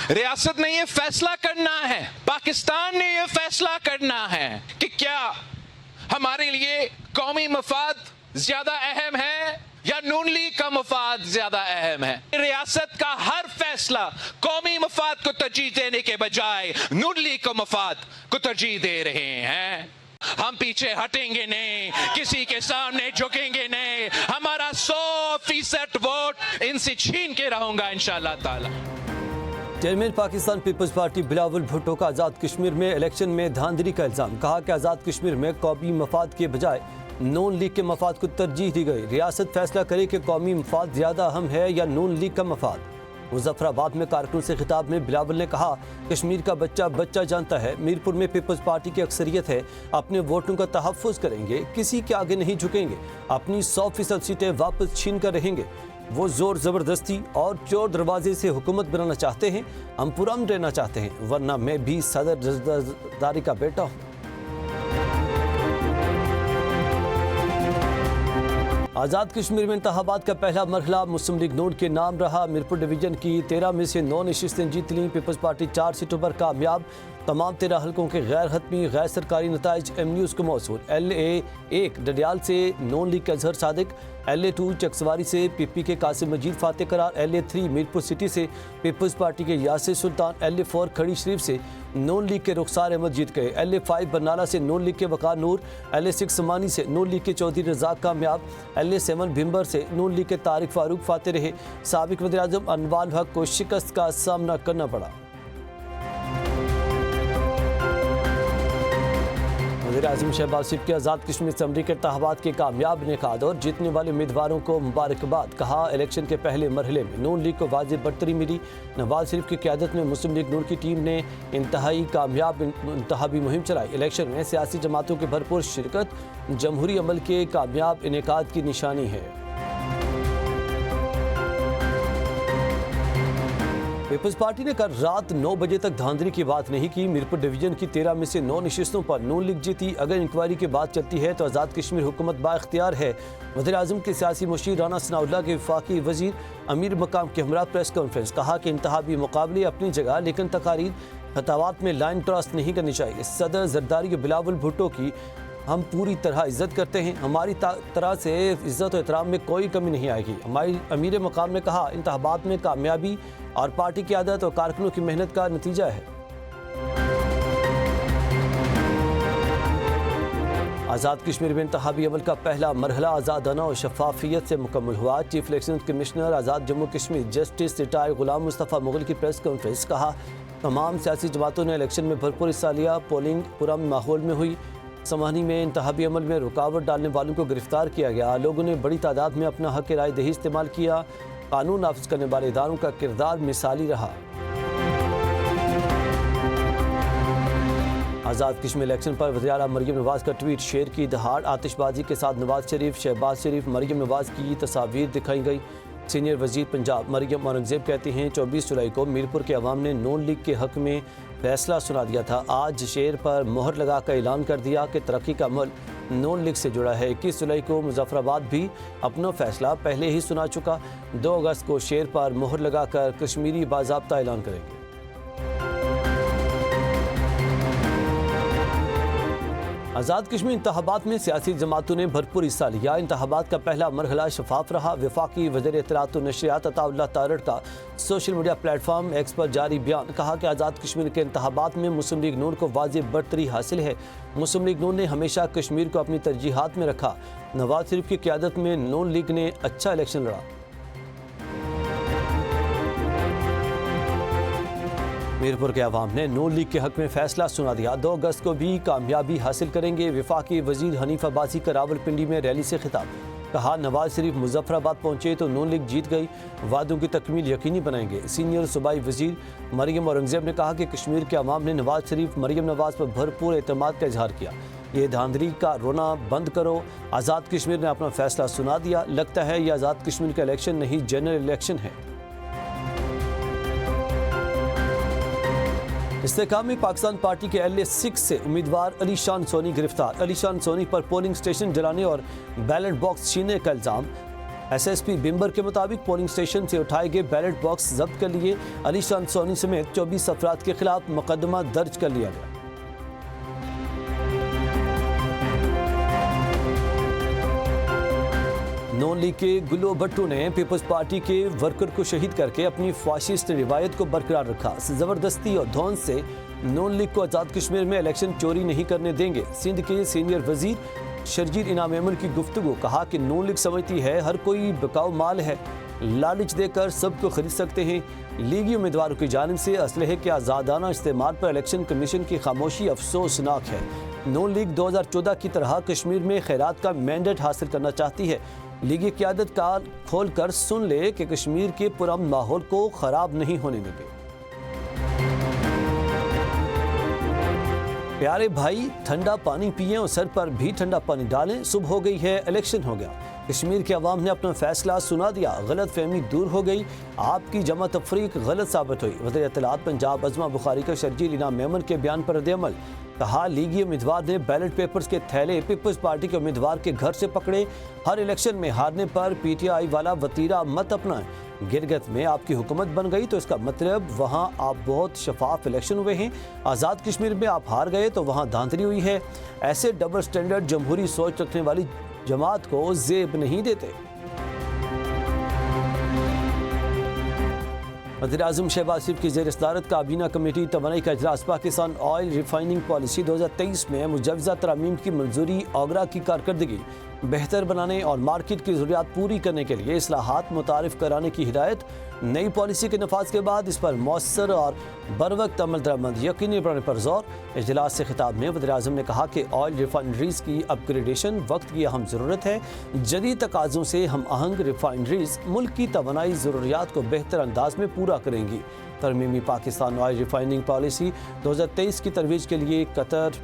रियासत ने ये फैसला करना है, पाकिस्तान ने ये फैसला करना है कि क्या हमारे लिए कौमी मफाद ज्यादा अहम है या नून लीग का मफाद ज्यादा अहम है। रियासत का हर फैसला कौमी मफाद को तरजीह देने के बजाय नून लीग को मफाद को तरजीह दे रहे हैं। हम पीछे हटेंगे नहीं, किसी के सामने झुकेंगे नहीं, हमारा 100% वोट इनसे छीन के रहूंगा इंशाअल्लाह ताला। चेयरमैन पाकिस्तान पीपल्स पार्टी बिलावल भुट्टो का आज़ाद कश्मीर में इलेक्शन में धांधली का इल्ज़ाम। कहा कि आज़ाद कश्मीर में कौमी मफाद के बजाय नून लीग के मफाद को तरजीह दी गई। रियासत फैसला करे कि कौमी मफाद ज़्यादा अहम है या नून लीग का मफाद। मुजफ्फराबाद में कारकुन से खिताब में बिलावल ने कहा, कश्मीर का बच्चा बच्चा जानता है, मीरपुर में पीपल्स पार्टी की अक्सरियत है, अपने वोटों का तहफ़्फ़ुज़ करेंगे, किसी के आगे नहीं झुकेंगे, अपनी 100% सीटें वापस छीन कर रहेंगे। वो ज़ोर ज़बरदस्ती और चोर दरवाजे से हुकूमत बनाना चाहते हैं, हम पुरअमन रहना चाहते हैं, वरना मैं भी सदर जरदारी का बेटा हूँ। आज़ाद कश्मीर में इंतखाबात का पहला मरहला मुस्लिम लीग नून के नाम रहा। मीरपुर डिवीजन की 13 में से 9 नशिस्तें जीत लीं। पीपल्स पार्टी 4 सीटों पर कामयाब। तमाम 13 हलकों के गैर हतमी गैर सरकारी नताइज एम न्यूज़ को मौसूल। LA1 डडियाल से नून लीग के अजहर सादिक, LA2 चकसवारी से पीपी के कासिम मजीद फातेह करार, LA3 मीरपुर सिटी से पीपल्स पार्टी के यासिर सुल्तान, LA4 खड़ी शरीफ से नून लीग के रुखसार अहमद जीत गए, LA5 बरनाला से नून लीग के वकार नूर, LA6 समानी से नून लीग के चौधरी रज़ाक कामयाब, LA7 भिम्बर से नून लीग के तारिक फारूक फातेह रहे। साबिक वज़ीर-ए-आज़म अनवार हक को शिकस्त का सामना करना पड़ा। वज़ीर-ए-आज़म शहबाज शरीफ के आज़ाद कश्मीर असम्बली के इंतखाबात के कामयाब इनेकाद और जीतने वाले उम्मीदवारों को मुबारकबाद। कहा, इलेक्शन के पहले मरहले में नून लीग को वाज़ेह बढ़तरी मिली। नवाज शरीफ की क़यादत में मुस्लिम लीग नून की टीम ने इंतहाई कामयाब इंतखाबी मुहिम चलाई। इलेक्शन में सियासी जमातों की भरपूर शिरकत जमहूरी अमल के कामयाब इनेकाद की निशानी है। पीपल्स पार्टी ने कल रात 9 बजे तक धांधली की बात नहीं की। मीरपुर डिवीजन की 13 में से 9 नशिस्तों पर नून लीग जीती। अगर इंक्वायरी की बात चलती है तो आज़ाद कश्मीर हुकूमत बाइख्तियार है। वज़ीर-ए-आज़म के सियासी मुशीर राना सनाउल्लाह के वफाकी वज़ीर अमीर मकाम के हमरा प्रेस कॉन्फ्रेंस। कहा कि इंतखाबी मुकाबले अपनी जगह, लेकिन तकारीर खतावात में लाइन क्रॉस नहीं करनी चाहिए। सदर जरदारी बिलावल भुट्टो की हम पूरी तरह इज्जत करते हैं, हमारी तरह से इज्जत और एहतराम में कोई कमी नहीं आएगी। हमारी अमीर मकाम ने कहा, इंतखाबात में कामयाबी और पार्टी की आदत और कारकुनों की मेहनत का नतीजा है। आज़ाद कश्मीर में इंतखाबी अमल का पहला मरहला आज़ादाना और शफाफियत से मुकम्मल हुआ। चीफ इलेक्शन कमिश्नर आज़ाद जम्मू कश्मीर जस्टिस रिटायर गुलाम मुस्तफ़ा मुग़ल की प्रेस कॉन्फ्रेंस। कहा, तमाम सियासी जमातों ने इलेक्शन में भरपूर हिस्सा लिया। पोलिंग पुरअमन माहौल में हुई। समानी में इंतखाबी अमल में रुकावट डालने वालों को गिरफ्तार किया गया। लोगों ने बड़ी तादाद में अपना हक राय दही इस्तेमाल किया। कानून नाफिज करने वाले इदारों का किरदार मिसाली रहा। आज़ाद कश्मीर इलेक्शन पर वज़ीर आला मरियम नवाज़ का ट्वीट शेयर की दहाड़। आतिशबाजी के साथ नवाज शरीफ, शहबाज शरीफ, मरियम नवाज़ की तस्वीर दिखाई गई। सीनियर वज़ीर पंजाब मरियम औरंगज़ेब कहती हैं, 24 जुलाई को मीरपुर के अवाम ने नून लीग के हक़ में फैसला सुना दिया था। आज शेर पर मोहर लगा कर ऐलान कर दिया कि तरक्की का अमल नून लीग से जुड़ा है। 21 जुलाई को मुजफ्फराबाद भी अपना फैसला पहले ही सुना चुका। 2 अगस्त को शेर पर मोहर लगाकर कश्मीरी बाज़ाब्ता ऐलान करेंगे। आज़ाद कश्मीर इंतखाबात में सियासी जमातों ने भरपूर हिस्सा लिया। इंतखाबात का पहला मरहला शफाफ रहा। वफाकी वज़ीर इत्तलात व नशरियात अताउल्लाह तारड़ का सोशल मीडिया प्लेटफॉर्म एक्स पर जारी बयान। कहा कि आज़ाद कश्मीर के इंतखाबात में मुस्लिम लीग नून को वाज़ेह बढ़तरी हासिल है। मुस्लिम लीग नून ने हमेशा कश्मीर को अपनी तरजीहात में रखा। नवाज शरीफ की क़यादत में नून लीग ने अच्छा इलेक्शन लड़ा। मीरपुर के अवाम ने नून लीग के हक़ में फैसला सुना दिया। 2 अगस्त को भी कामयाबी हासिल करेंगे। वफाकी वज़ीर हनीफ अब्बासी का रावलपिंडी में रैली से खिताब। कहा, नवाज शरीफ मुजफ्फराबाद पहुंचे तो नून लीग जीत गई, वादों की तकमील यकीनी बनाएंगे। सीनियर सूबाई वज़ीर मरियम औरंगज़ेब ने कहा कि कश्मीर के अवाम ने नवाज शरीफ, मरियम नवाज़ पर भरपूर एतमाद का इजहार किया। ये धांधली का रोना बंद करो, आज़ाद कश्मीर ने अपना फैसला सुना दिया। लगता है ये आज़ाद कश्मीर का इलेक्शन नहीं, जनरल इलेक्शन है। इस्तेकाम में पाकिस्तान पार्टी के LA6 से उम्मीदवार अली शान सोनी गिरफ्तार। अली शान सोनी पर पोलिंग स्टेशन जलाने और बैलेट बॉक्स छीनने का इल्ज़ाम। SSP बिम्बर के मुताबिक पोलिंग स्टेशन से उठाए गए बैलेट बॉक्स जब्त कर लिए। अलीशान सोनी समेत 24 अफराद के खिलाफ मुकदमा दर्ज कर लिया गया। नून लीग के गुल्लो भट्टू ने पीपल्स पार्टी के वर्कर को शहीद करके अपनी फाशिस्ट रिवायत को बरकरार रखा। जबरदस्ती और धौंस से नून लीग को आज़ाद कश्मीर में इलेक्शन चोरी नहीं करने देंगे। सिंध के सीनियर वजीर शर्जील इनाम अहमद की गुफ्तगू। कहा कि नून लीग समझती है हर कोई बिकाऊ माल है, लालच देकर सबको खरीद सकते हैं। लीगी उम्मीदवारों की जानिब से असलहे के आज़ादाना इस्तेमाल पर इलेक्शन कमीशन की खामोशी अफसोसनाक है। नून लीग 2014 की तरह कश्मीर में खैरात का मैंडेट हासिल करना चाहती है। लीगी क़यादत कान खोल कर सुन ले कि कश्मीर के पुरअमन माहौल को ख़राब नहीं होने देंगे। प्यारे भाई, ठंडा पानी पिएं और सर पर भी ठंडा पानी डालें। सुबह हो गई है, इलेक्शन हो गया। कश्मीर के अवाम ने अपना फैसला सुना दिया। गलत फहमी दूर हो गई। आपकी जमा तफरीक गलत साबित हुई। वज़ीर इत्तलात पंजाब अज़मा बुखारी का शर्जील इनाम अहमद के बयान पर रद्द-ए-अमल। कहा लीगी उम्मीदवार ने बैलेट पेपर्स के थैले पीपल्स पार्टी के उम्मीदवार के घर से पकड़े। हर इलेक्शन में हारने पर PTI वाला वतीरा मत अपनाएं। गिरगत में आपकी हुकूमत बन गई तो इसका मतलब वहाँ आप बहुत शफाफ इलेक्शन हुए हैं। आज़ाद कश्मीर में आप हार गए तो वहाँ धांधली हुई है। ऐसे डबल स्टैंडर्ड जमहूरी सोच रखने वाली जमात को जेब नहीं देते। वज़ीर-ए-आज़म शहबाज शरीफ की ज़ेर सदारत काबीना कमेटी तवानाई का इजलास। पाकिस्तान ऑयल रिफाइनिंग पॉलिसी 2023 में मुजवज़ा तरामीम की मंजूरी। आगरा की कारकर्दगी बेहतर बनाने और मार्केट की ज़रूरियात पूरी करने के लिए इस्लाहात मुतारिफ कराने की हिदायत। नई पॉलिसी के नफाज के बाद इस पर मौसर और बरवक्त अमल दरामद यकीनी बनाने पर जोर। इजलास से खिताब में वज़ीर-ए-आज़म ने कहा कि ऑयल रिफाइनरीज़ की अपग्रेडेशन वक्त की अहम ज़रूरत है। जदीद तकाज़ों से हम आहंग रिफाइनरीज़ मुल्क की तवानाई ज़रूरियात को बेहतर अंदाज में पूरा करेंगी। तरमीमी पाकिस्तान ऑयल रिफाइनिंग पॉलिसी 2023 की तरवीज के लिए कतर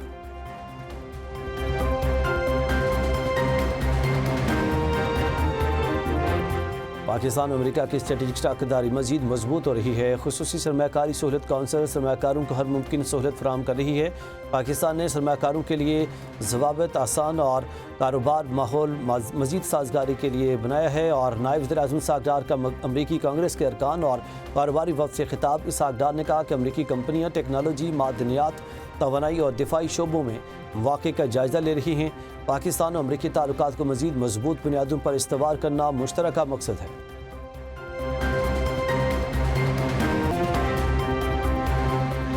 पाकिस्तान और अमेरिका की स्ट्रेटेजिक साझेदारी मजीद मजबूत हो रही है। खुसूसी सरमाकारी सहूलत काउंसिल सरमाकारों को हर मुमकिन सहूलत फराहम कर रही है। पाकिस्तान ने सरमाकारों के लिए ज़वाबित आसान और कारोबार माहौल मजीद साजगारी के लिए बनाया है। और नायब वज़ीर-ए-आज़म सागदार का अमरीकी कांग्रेस के अरकान और कारोबारी वफ़द से खिताब। सागदार ने कहा कि अमरीकी कंपनियाँ टेक्नोलॉजी, मादनियात, तवानाई और दिफाई शोबों में वाक़े का जायज़ा ले रही हैं। पाकिस्तान और अमरीकी ताल्लुकात को मज़ीद मजबूत बुनियादों पर इस्तवार करना मुश्तरका मकसद है।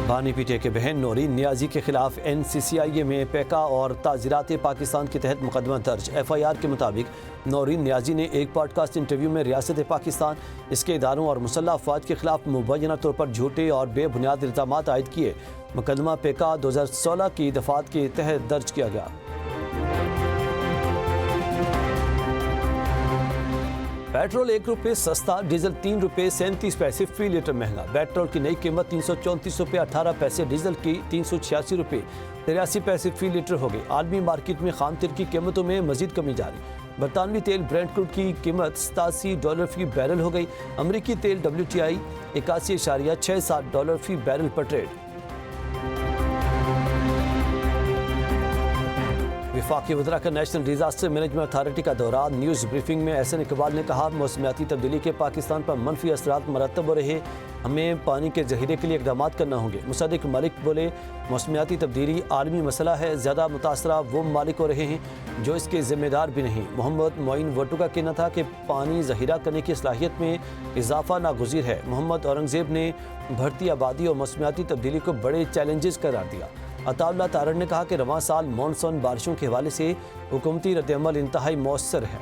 बानी पीटीआई के बहन नौरीन नियाजी के खिलाफ NCCIA में पैका और ताज़ीरात पाकिस्तान के तहत मुकदमा दर्ज। FIR के मुताबिक नौरीन नियाजी ने एक पॉडकास्ट इंटरव्यू में रियासत पाकिस्तान, इसके इदारों और मुसल्लह अफवाज के खिलाफ मुबैना तौर पर झूठे और बेबुनियाद इल्ज़ामात आयद किए। मुकदमा पैका 2016 की दफात के तहत दर्ज किया गया। पेट्रोल 1 रुपये सस्ता, डीजल 3 रुपये 37 पैसे फी लीटर महंगा। पेट्रोल की नई कीमत 334 रुपये 18 पैसे, डीजल की 386 रुपये 83 पैसे फी लीटर हो गई। आलमी मार्केट में खाम तेल की कीमतों में मजीद कमी जारी। बरतानवी तेल ब्रेंट क्रूड की कीमत $87 फी बैरल हो गई। अमरीकी तेल WTI $81.67 फी बैरल पर ट्रेड। वफाकी वज़रा का नेशनल डिजास्टर मैनेजमेंट अथॉरिटी का दौरा। न्यूज़ ब्रीफिंग में एहसन इकबाल ने कहा मौसमियाती तब्दीली के पाकिस्तान पर मनफी असरात मरतब हो रहे, हमें पानी के ज़ख़ीरे के लिए इक़दाम करना होंगे। मुसद्दिक मलिक बोले मौसमियाती तब्दीली आलमी मसला है, ज़्यादा मुतासरा वो ममालिक हो रहे हैं जो इसके ज़िम्मेदार भी नहीं। मोहम्मद मोइन वोटू का कहना था कि पानी ज़ख़ीरा करने की सलाहियत में इजाफा नागुज़ीर है। मोहम्मद औरंगज़ेब ने बढ़ती आबादी और मौसमियाती तब्दीली को बड़े चैलेंजेस करार दिया। अताउल्लाह तारड़ ने कहा कि रवां साल मानसून बारिशों के हवाले से हुकूमती रद्द-ए-अमल इंतहाई मौसर है।